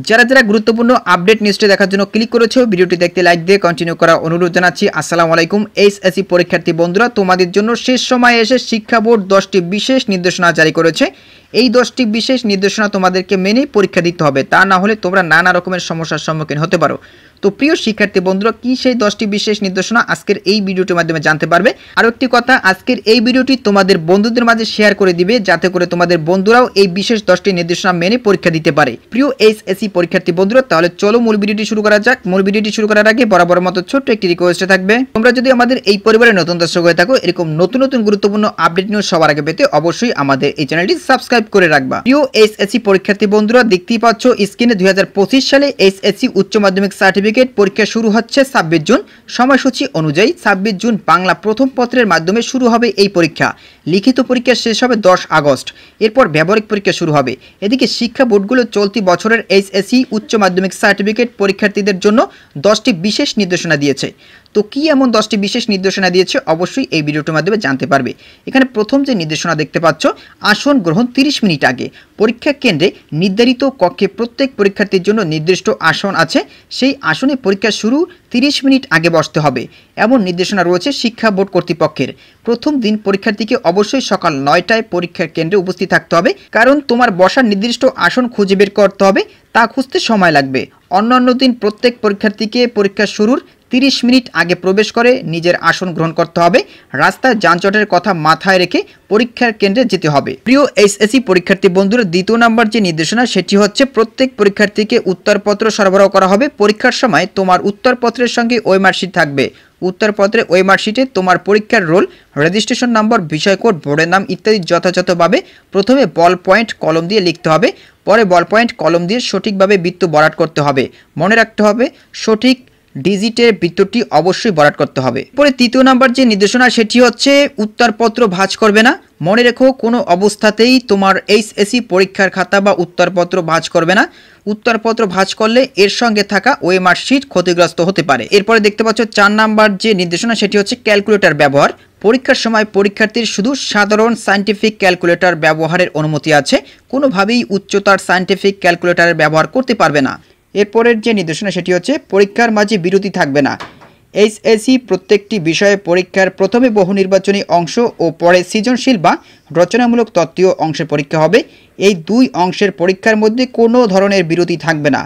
যারা যারা গুরুত্বপূর্ণ আপডেট নিউজটি দেখার জন্য ক্লিক করেছো, ভিডিওটি দেখতে লাইক দিয়ে কন্টিনিউ করা অনুরোধ জানাচ্ছি। আসসালামু আলাইকুম এইচএসসি পরীক্ষার্থী বন্ধুরা, তোমাদের জন্য শেষ সময়ে এসে শিক্ষা বোর্ড 10টি বিশেষ নির্দেশনা জারি করেছে। এই 10টি বিশেষ নির্দেশনা তোমাদেরকে মেনে পরীক্ষা দিতে হবে, তা না হলে তোমরা নানা রকমের সমস্যার সম্মুখীন হতে পারো। তো প্রিয় শিক্ষার্থী বন্ধুরা, কি সেই 10টি বিশেষ নির্দেশনা আজকের এই ভিডিওটির মাধ্যমে জানতে পারবে। আর একটি কথা, আজকের এই ভিডিওটি তোমাদের বন্ধুদের মাঝে শেয়ার করে দিবে, যাতে করে তোমাদের বন্ধুরাও এই বিশেষ 10টি নির্দেশনা মেনে পরীক্ষা দিতে পারে। প্রিয় এইচএসসি পরীক্ষার্থী বন্ধুরা, তাহলে চলো মূল ভিডিওটি শুরু করা যাক। মূল ভিডিওটি শুরু করার আগে বরাবর মতো ছোট্ট একটি রিকোয়েস্ট থাকবে, তোমরা যদি আমাদের এই পরিবারের নতুন দর্শক হয়ে থাকো, এরকম নতুন নতুন গুরুত্বপূর্ণ আপডেট নিউজ সবার আগে পেতে অবশ্যই আমাদের এই চ্যানেলটি সাবস্ক্রাইব করে রাখবা। প্রিয় এইচএসসি পরীক্ষার্থী বন্ধুরা, দেখতেই পাচ্ছ স্ক্রিনে 2025 সালে এইচএসসি উচ্চ মাধ্যমিক সার্টিফিকেট পরীক্ষা শুরু হচ্ছে 26 জুন। সময়সূচি অনুযায়ী 26 জুন বাংলা প্রথম পত্রের মাধ্যমে শুরু হবে এই পরীক্ষা। লিখিত পরীক্ষা শেষ হবে 10 আগস্ট। এরপর ব্যবহারিক পরীক্ষা শুরু হবে। এদিকে শিক্ষা বোর্ডগুলো চলতি বছরের এইচএসসি উচ্চ মাধ্যমিক সার্টিফিকেট পরীক্ষার্থীদের জন্য 10টি বিশেষ নির্দেশনা দিয়েছে। তো কি এমন 10টি বিশেষ নির্দেশনা দিয়েছে অবশ্যই এই ভিডিওটির মাধ্যমে জানতে পারবে। এখানে প্রথম যে নির্দেশনা দেখতে পাচ্ছ, আসন গ্রহণ 30 মিনিট আগে। পরীক্ষা কেন্দ্রে নির্ধারিত কক্ষে প্রত্যেক পরীক্ষার্থীর জন্য নির্দিষ্ট আসন আছে, সেই আসনে পরীক্ষা শুরু 30 মিনিট আগে বসতে হবে, এমন নির্দেশনা রয়েছে শিক্ষা বোর্ড কর্তৃপক্ষের। প্রথম দিন পরীক্ষার্থীকে অবশ্যই সকাল 9টায় পরীক্ষার কেন্দ্রে উপস্থিত থাকতে হবে, কারণ তোমার বসার নির্দিষ্ট আসন খুঁজে বের করতে হবে, তা খুঁজতে সময় লাগবে। অন্যান্য দিন প্রত্যেক পরীক্ষার্থীকে পরীক্ষা শুরুর 30 মিনিট আগে প্রবেশ করে নিজের আসন গ্রহণ করতে হবে। রাস্তায় যানজটের কথা মাথায় রেখে পরীক্ষার কেন্দ্রে যেতে হবে। প্রিয় এইচএসসি পরীক্ষার্থী বন্ধুরা, দ্বিতীয় নাম্বার যে নির্দেশনা সেটি হচ্ছে, প্রত্যেক পরীক্ষার্থীকে উত্তরপত্র সরবরাহ করা হবে। পরীক্ষার সময় তোমার উত্তরপত্রের সঙ্গে ওই মার্কশিট থাকবে। উত্তরপত্রে ওই মার্কশিটে তোমার পরীক্ষার রোল, রেজিস্ট্রেশন নম্বর, বিষয় কোড, বোর্ডের নাম ইত্যাদি যথাযথভাবে প্রথমে বল পয়েন্ট কলম দিয়ে লিখতে হবে, পরে বল পয়েন্ট কলম দিয়ে সঠিকভাবে বৃত্ত ভরাট করতে হবে। মনে রাখতে হবে সঠিক ডিজিটের বৃত্তটি অবশ্যই ভরাট করতে হবে। পরে তৃতীয় নাম্বার যে নির্দেশনা সেটি হচ্ছে, উত্তরপত্র ভাঁজ করবে না। মনে রেখো, কোনো অবস্থাতেই তোমার এইচএসসি পরীক্ষার খাতা বা উত্তরপত্র ভাঁজ করবে না। উত্তরপত্র ভাঁজ করলে এর সঙ্গে থাকা ওই মার্কশিট ক্ষতিগ্রস্ত হতে পারে। এরপরে দেখতে পাচ্ছ 4 নাম্বার যে নির্দেশনা সেটি হচ্ছে, ক্যালকুলেটর ব্যবহার। পরীক্ষার সময় পরীক্ষার্থীর শুধু সাধারণ সায়েন্টিফিক ক্যালকুলেটর ব্যবহারের অনুমতি আছে, কোনোভাবেই উচ্চতর সায়েন্টিফিক ক্যালকুলেটরের ব্যবহার করতে পারবে না। এরপরের যে নির্দেশনা সেটি হচ্ছে, পরীক্ষার মাঝে বিরতি থাকবে না। এইচএসসি প্রত্যেকটি বিষয়ে পরীক্ষার প্রথমে বহু নির্বাচনী অংশ ও পরে সৃজনশীল বা রচনামূলক তত্ত্বীয় অংশের পরীক্ষা হবে। এই দুই অংশের পরীক্ষার মধ্যে কোনো ধরনের বিরতি থাকবে না।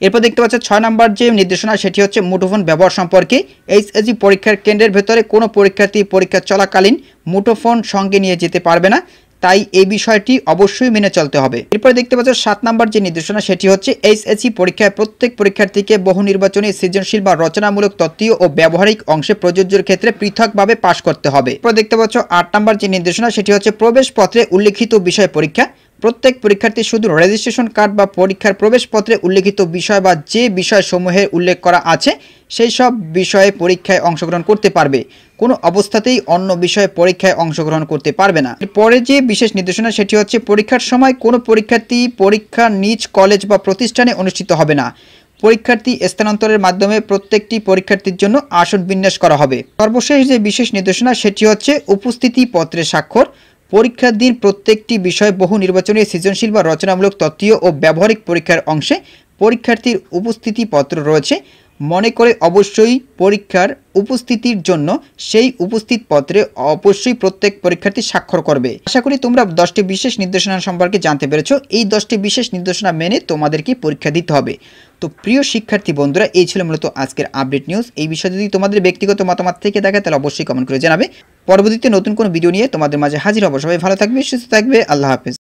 এরপর দেখতে পাচ্ছ 6 নাম্বার যে নির্দেশনা সেটি হচ্ছে, মুঠোফোন ব্যবহার সম্পর্কে। এইচএসসি পরীক্ষার কেন্দ্রের ভেতরে কোনো পরীক্ষার্থী পরীক্ষা চলাকালীন মুঠোফোন সঙ্গে নিয়ে যেতে পারবে না, তাই এই বিষয়টি অবশ্যই মেনে চলতে হবে। এরপরে দেখতে পাচ্ছ 7 নাম্বার যে নির্দেশনা সেটি হচ্ছে, এইচএসসি পরীক্ষায় প্রত্যেক পরীক্ষার্থীকে বহু নির্বাচনী, সৃজনশীল বা রচনামূলক তত্ত্বীয় ও ব্যবহারিক অংশে প্রযোজ্যের ক্ষেত্রে পৃথকভাবে পাশ করতে হবে। এরপর দেখতে পাচ্ছ 8 নাম্বার যে নির্দেশনা সেটি হচ্ছে, প্রবেশপত্রে উল্লেখিত বিষয় পরীক্ষা। প্রত্যেক পরীক্ষার্থী শুধু রেজিস্ট্রেশন কার্ড বা পরীক্ষার প্রবেশপত্রে উল্লেখিত বিষয় বা যে বিষয়সমূহের উল্লেখ করা আছে সেই সব বিষয়ে পরীক্ষায় অংশগ্রহণ করতে পারবে, কোনো অবস্থাতেই অন্য বিষয়ে পরীক্ষায় অংশগ্রহণ করতে পারবে না। পরে যে বিশেষ নির্দেশনা সেটি হচ্ছে, পরীক্ষার সময় কোনো পরীক্ষার্থী পরীক্ষা নিজ কলেজ বা প্রতিষ্ঠানে অনুষ্ঠিত হবে না। পরীক্ষার্থী স্থানান্তরের মাধ্যমে প্রত্যেকটি পরীক্ষার্থীর জন্য আসন বিন্যাস করা হবে। সর্বশেষ যে বিশেষ নির্দেশনা সেটি হচ্ছে, উপস্থিতি পত্রে স্বাক্ষর। পরীক্ষার দিন প্রত্যেকটি বিষয় বহু নির্বাচনী, সৃজনশীল বা রচনামূলক তত্ত্বীয় ও ব্যবহারিক পরীক্ষার অংশে পরীক্ষার্থীর উপস্থিতি পত্র রয়েছে, মনে করে অবশ্যই পরীক্ষার উপস্থিতির জন্য সেই উপস্থিত পত্রে অবশ্যই প্রত্যেক পরীক্ষার্থী স্বাক্ষর করবে। আশা করি তোমরা 10টি বিশেষ নির্দেশনা সম্পর্কে জানতে পেরেছো। এই 10টি বিশেষ নির্দেশনা মেনে তোমাদেরকে পরীক্ষা দিতে হবে। তো প্রিয় শিক্ষার্থী বন্ধুরা, এই ছিল মূলত আজকের আপডেট নিউজ। এই বিষয়ে যদি তোমাদের ব্যক্তিগত মতামত থেকে থাকে তাহলে অবশ্যই কমেন্ট করে জানাবে। পরবর্তীতে নতুন কোনো ভিডিও নিয়ে তোমাদের মাঝে হাজির হবো। সবাই ভালো থাকবে, সুস্থ থাকবে। আল্লাহ হাফেজ।